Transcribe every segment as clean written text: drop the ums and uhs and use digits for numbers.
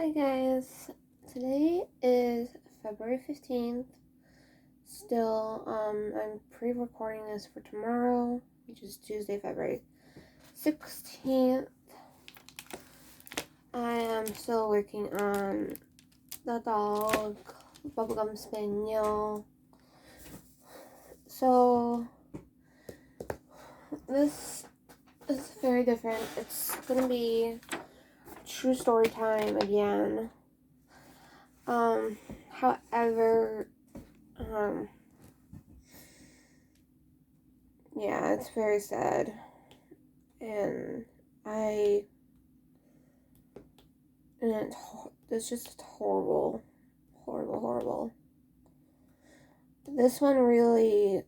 Hi guys, today is February 15th. Still, I'm pre-recording this for tomorrow, which is Tuesday, February 16th. I am still working on the dog, bubblegum spaniel. So, this is very different. It's gonna be true story time again. However, yeah, it's very sad, and it's just horrible. This one really,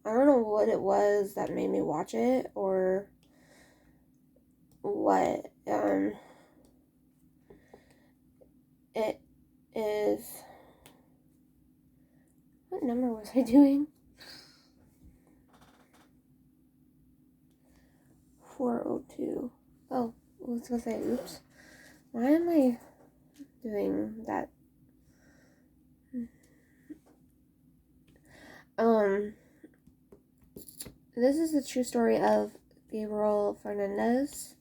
I don't know what it was that made me watch it, or what, it is, what number was I doing? 402. Oh, I was gonna say, oops. Why am I doing that? This is the true story of Gabriel Fernandez.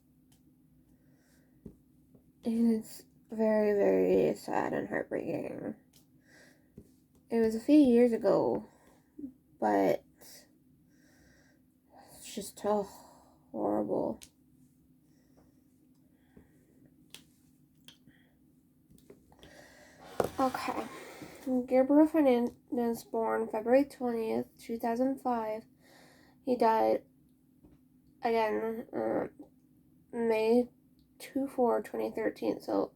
And it's very, very sad and heartbreaking. It was a few years ago, but it's just so horrible. Okay. Gabriel Fernandez, born February 20th, 2005. He died, again, May 24, 2013. So,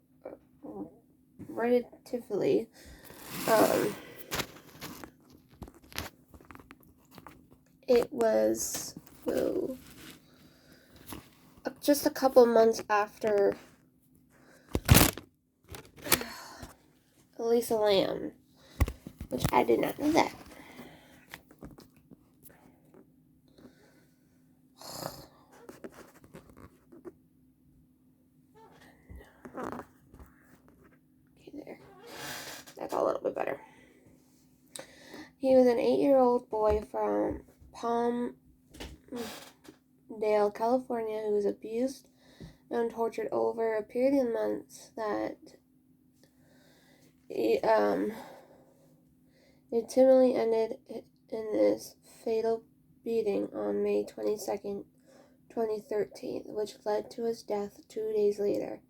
relatively, it was, just a couple months after Lisa Lamb, which I did not know that. Okay, there. That's a little bit better. He was an 8-year-old boy from Palmdale, California, who was abused and tortured over a period of months that it ultimately ended in this fatal beating on May 22nd, 2013, which led to his death 2 days later.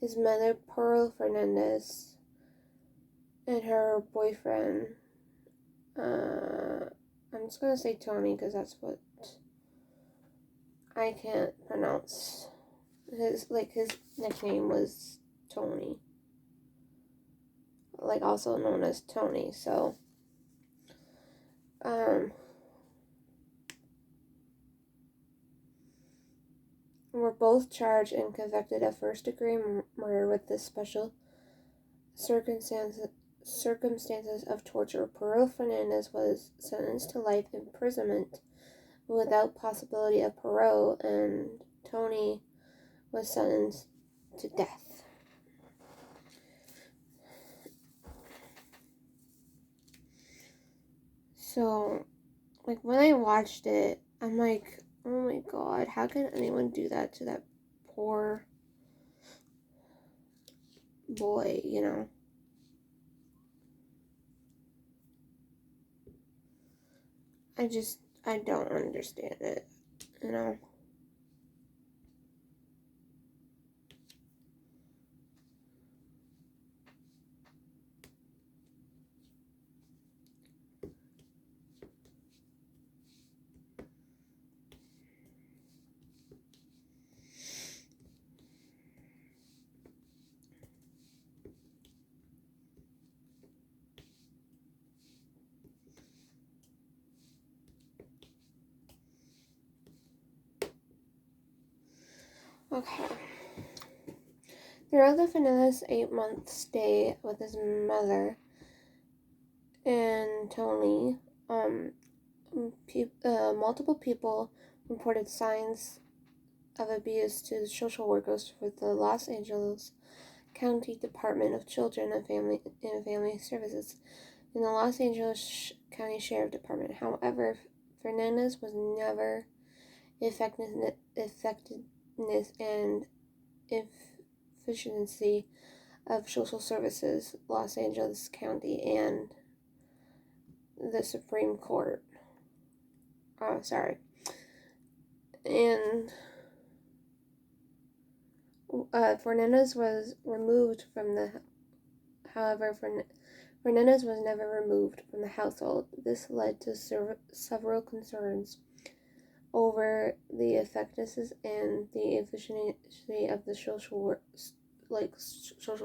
His mother, Pearl Fernandez, and her boyfriend, I'm just gonna say Tony because that's what I can't pronounce. His nickname was Tony, also known as Tony. So, were both charged and convicted of first-degree murder with the special circumstances of torture. Pearl Fernandez was sentenced to life imprisonment without possibility of parole, and Tony was sentenced to death. So, when I watched it, I'm like, oh my god, how can anyone do that to that poor boy, I don't understand it, Okay. Throughout the Fernandez 8-month stay with his mother and Tony, multiple people reported signs of abuse to the social workers for the Los Angeles County Department of Children and Family Services in the Los Angeles County Sheriff Department. However, Fernandez was never effectiveness and efficiency of social services, Los Angeles County, and the Supreme Court. And Fernandez was removed from the. However, Fernandez was never removed from the household. This led to several concerns over the effectiveness and the efficiency of the social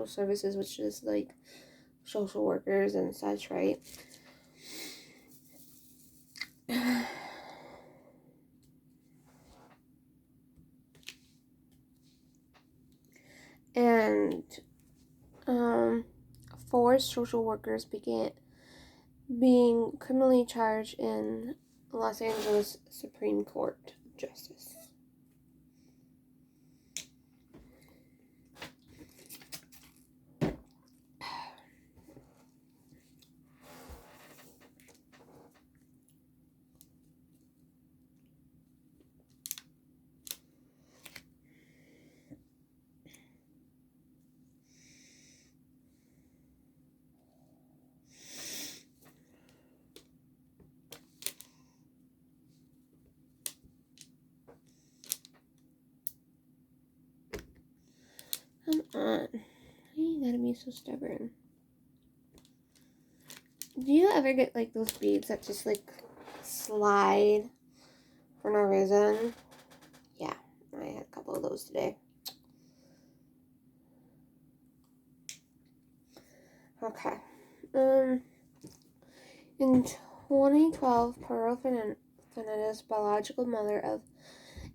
services, which is like social workers and such, right? And 4 social workers began being criminally charged in Los Angeles Supreme Court Justice. Come on. You gotta be so stubborn. Do you ever get like those beads that just like slide for no reason? Yeah, I had a couple of those today. Okay. In 2012, Pearl Fernandez, biological mother of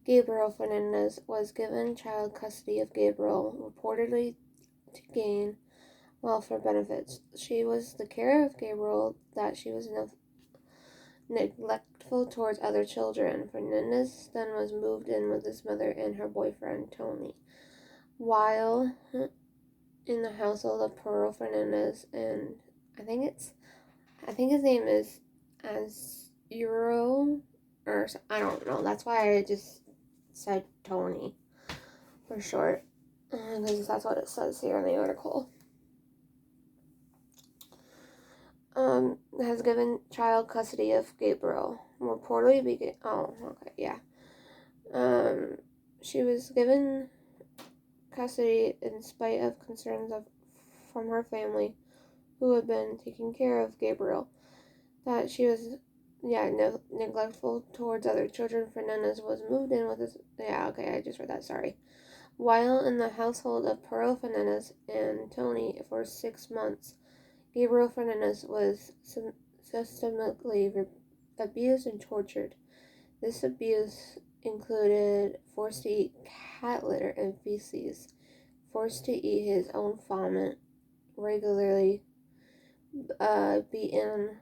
Gabriel Fernandez, was given child custody of Gabriel, reportedly to gain welfare benefits. She was the care of Gabriel that she was neglectful towards other children. Fernandez then was moved in with his mother and her boyfriend, Tony. While in the household of Pearl Fernandez, and I think his name is Euro, or I don't know. That's why I just said Tony for short, because that's what it says here in the article. Has given child custody of Gabriel. Reportedly she was given custody in spite of concerns from her family, who had been taking care of Gabriel, that she was neglectful towards other children. Fernandez was moved in with his I just read that, sorry. While in the household of Pearl Fernandez and Tony for 6 months, Gabriel Fernandez was systematically abused and tortured. This abuse included forced to eat cat litter and feces, forced to eat his own vomit, regularly beaten,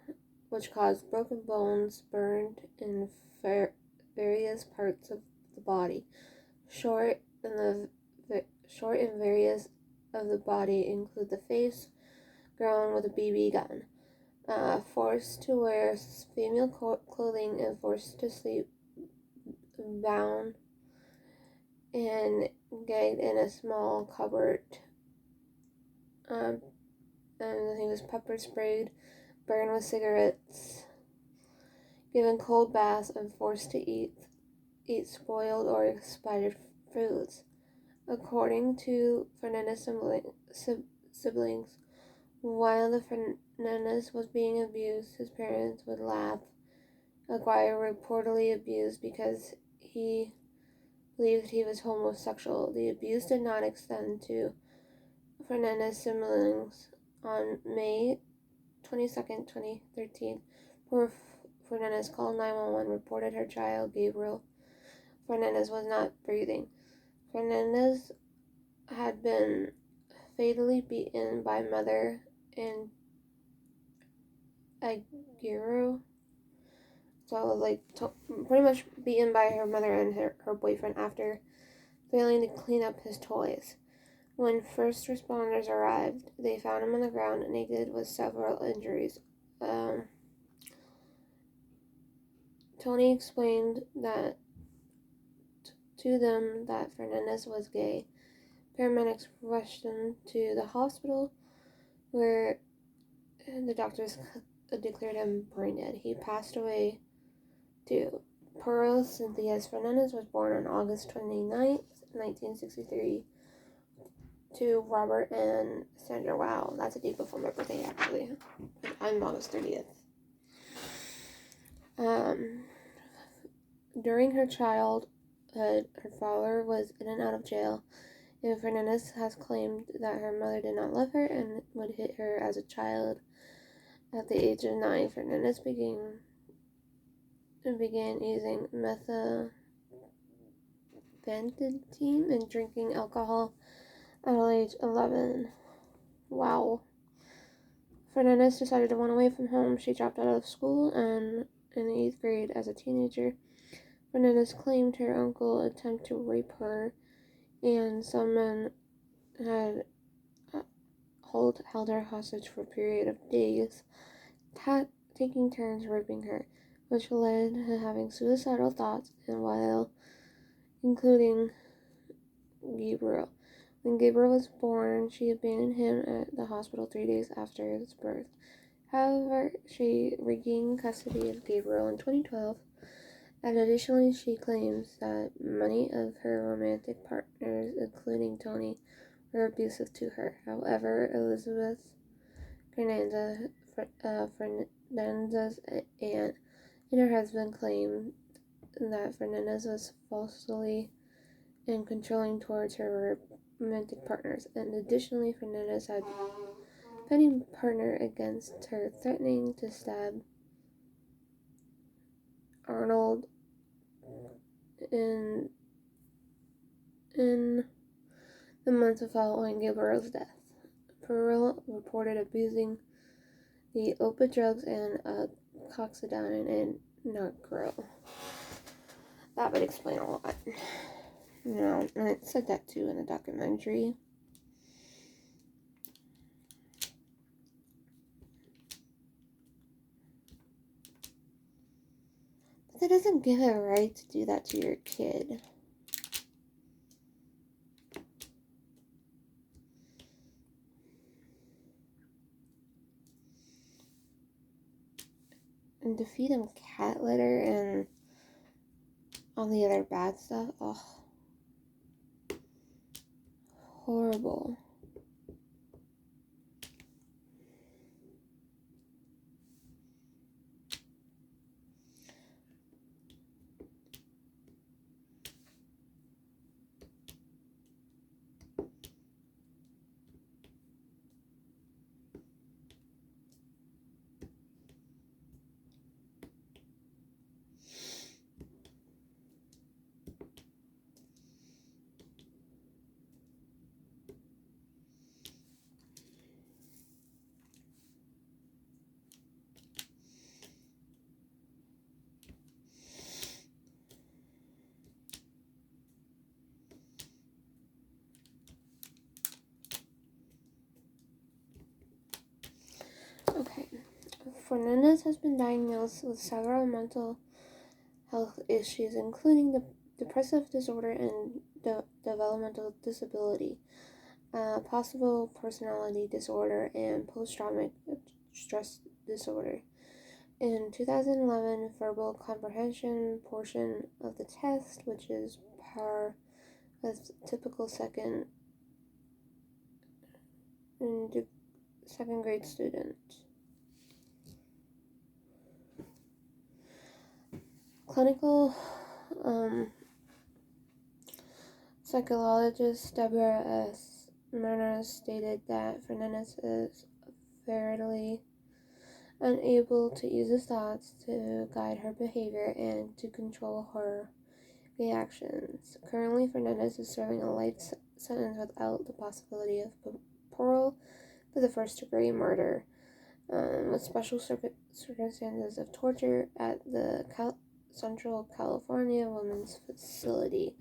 which caused broken bones, burned in various parts of the body, short in various of the body include the face, grown with a BB gun, forced to wear female clothing and forced to sleep bound and gagged in a small cupboard. And he was pepper sprayed, burned with cigarettes, given cold baths, and forced to eat spoiled or expired foods. According to Fernandez siblings, while the Fernandez was being abused, his parents would laugh. Aguirre reportedly abused because he believed he was homosexual. The abuse did not extend to Fernandez siblings. On May 22nd, 2013, poor Fernandez called 911, reported her child, Gabriel Fernandez, was not breathing. Fernandez had been fatally beaten by mother and Aguirre. So, pretty much beaten by her mother and her boyfriend after failing to clean up his toys. When first responders arrived, they found him on the ground, naked with several injuries. Tony explained to them that Fernandez was gay. Paramedics rushed him to the hospital, where the doctors declared him brain dead. He passed away too. Pearl Cynthia Fernandez was born on August 29th, 1963, to Robert and Sandra. Wow, that's a day before my birthday, actually. I'm August 30th. During her childhood, her father was in and out of jail, and Fernandez has claimed that her mother did not love her and would hit her as a child. At the age of 9, Fernandez began using methamphetamine and drinking alcohol at age 11. Wow. Fernandez decided to run away from home. She dropped out of school, and in the 8th grade as a teenager, Fernandez claimed her uncle attempted to rape her, and some men had held her hostage for a period of days, taking turns raping her, which led to having suicidal thoughts, and while including Gabriel. When Gabriel was born, she abandoned him at the hospital 3 days after his birth. However, she regained custody of Gabriel in 2012, and additionally she claims that many of her romantic partners, including Tony, were abusive to her. However, Elizabeth Fernandez Fernandez's aunt and her husband claimed that Fernandez was falsely and controlling towards her romantic partners, and additionally Fernandez had a pending partner against her, threatening to stab Arnold in the months following Gabriel's death. Pearl reported abusing the opiate drugs and coxidine and Negro. That would explain a lot. And it said that too in the documentary. But that doesn't give it a right to do that to your kid. And to feed him cat litter and all the other bad stuff. Oh, horrible. Okay. Fernandez has been diagnosed with several mental health issues, including the depressive disorder and developmental disability, possible personality disorder, and post-traumatic stress disorder. In 2011, verbal comprehension portion of the test, which is par with typical second grade student. Clinical psychologist Deborah S. Murners stated that Fernandez is fairly unable to use his thoughts to guide her behavior and to control her reactions. Currently, Fernandez is serving a life sentence without the possibility of parole for the first-degree murder, with special circumstances of torture at the Central California Women's Facility,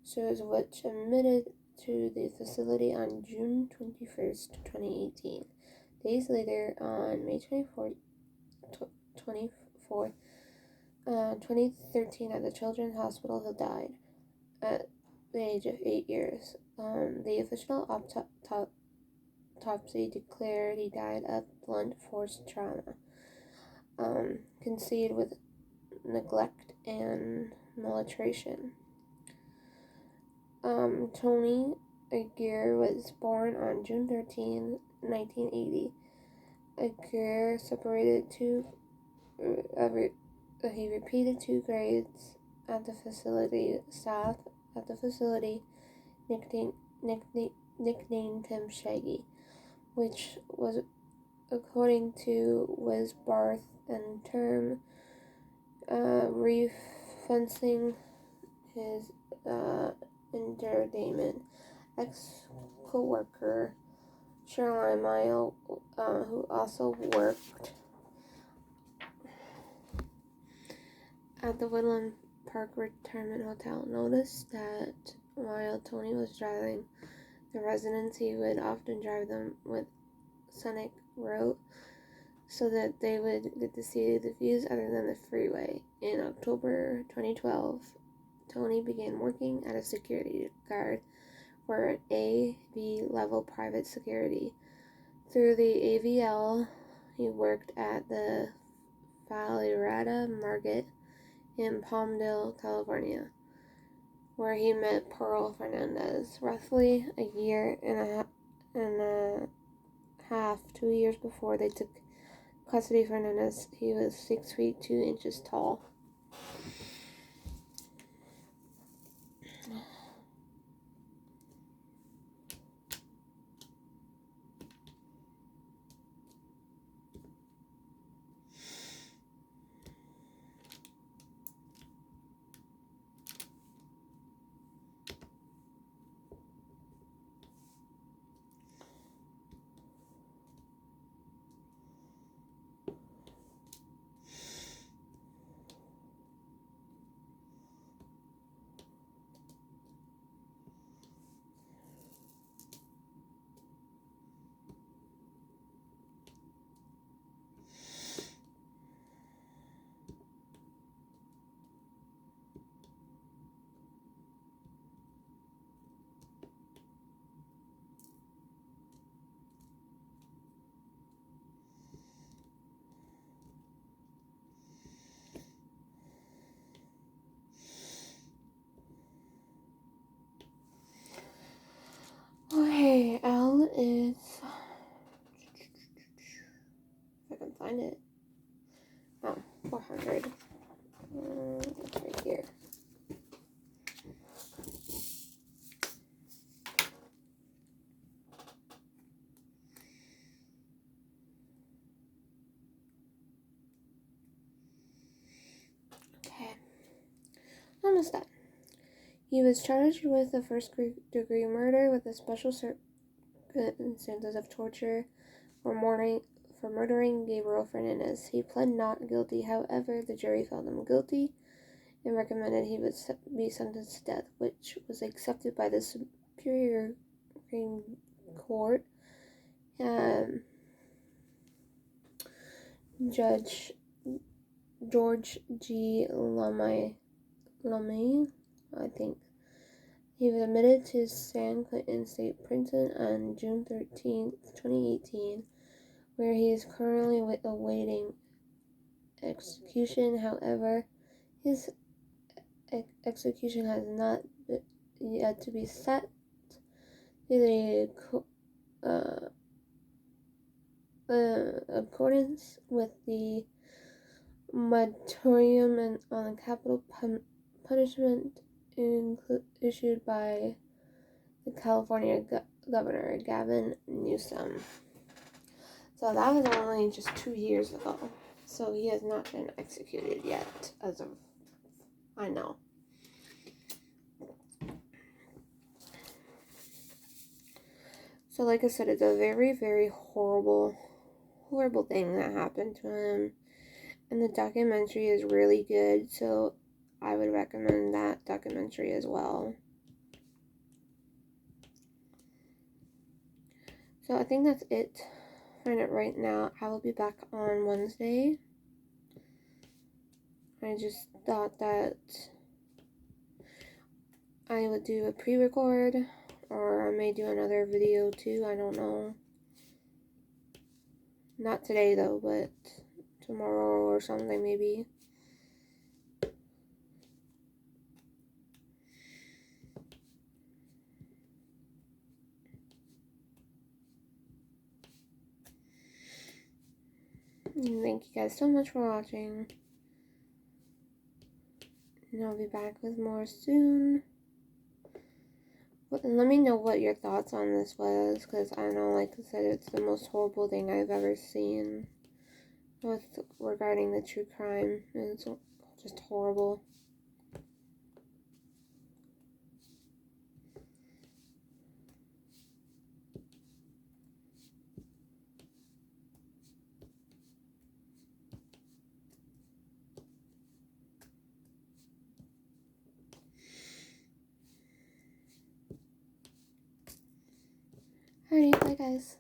shows which admitted to the facility on June 21st, 2018. Days later, on May 24th, 2013, at the Children's Hospital, he died at the age of 8 years. The official autopsy declared he died of blunt force trauma, conceived with neglect and malnutrition. Tony Aguirre was born on June 13, 1980. Aguirre he repeated 2 grades at the facility. Staff at the facility nicknamed him Shaggy, which was according to Wisbarth and term referencing his entertainment ex-co-worker Caroline Mile, who also worked at the Woodland Park Retirement Hotel, noticed that while Tony was driving the residents, he would often drive them with scenic route so that they would get to see the views other than the freeway. In October 2012, Tony began working as a security guard for an AV level private security. Through the AVL, he worked at the Vallarta Market in Palmdale, California, where he met Gabriel Fernandez. Roughly a year and a half, 2 years before they took custody of Fernandez, he was 6 feet 2 inches tall. Okay, L is, if I can find it, 400, it's right here. Okay, almost done. He was charged with the first-degree murder with the special circumstances of torture for murdering Gabriel Fernandez. He pled not guilty. However, the jury found him guilty and recommended he would be sentenced to death, which was accepted by the Superior Court. Judge George G. Lamay, I think. He was admitted to San Quentin State Prison on June 13, 2018, where he is currently awaiting execution. However, his execution has not yet to be set. In accordance with the moratorium on capital punishment issued by the California Governor Gavin Newsom. So that was only just 2 years ago. So he has not been executed yet, as of I know. So like I said, it's a very, very horrible thing that happened to him. And the documentary is really good, so I would recommend that documentary as well. So I think that's it for it right now. I will be back on Wednesday. I just thought that I would do a pre-record, or I may do another video too, I don't know. Not today though, but tomorrow or something maybe. And thank you guys so much for watching. And I'll be back with more soon. Let me know what your thoughts on this was, because I know, like I said, it's the most horrible thing I've ever seen regarding the true crime. And it's just horrible. Alrighty, bye guys.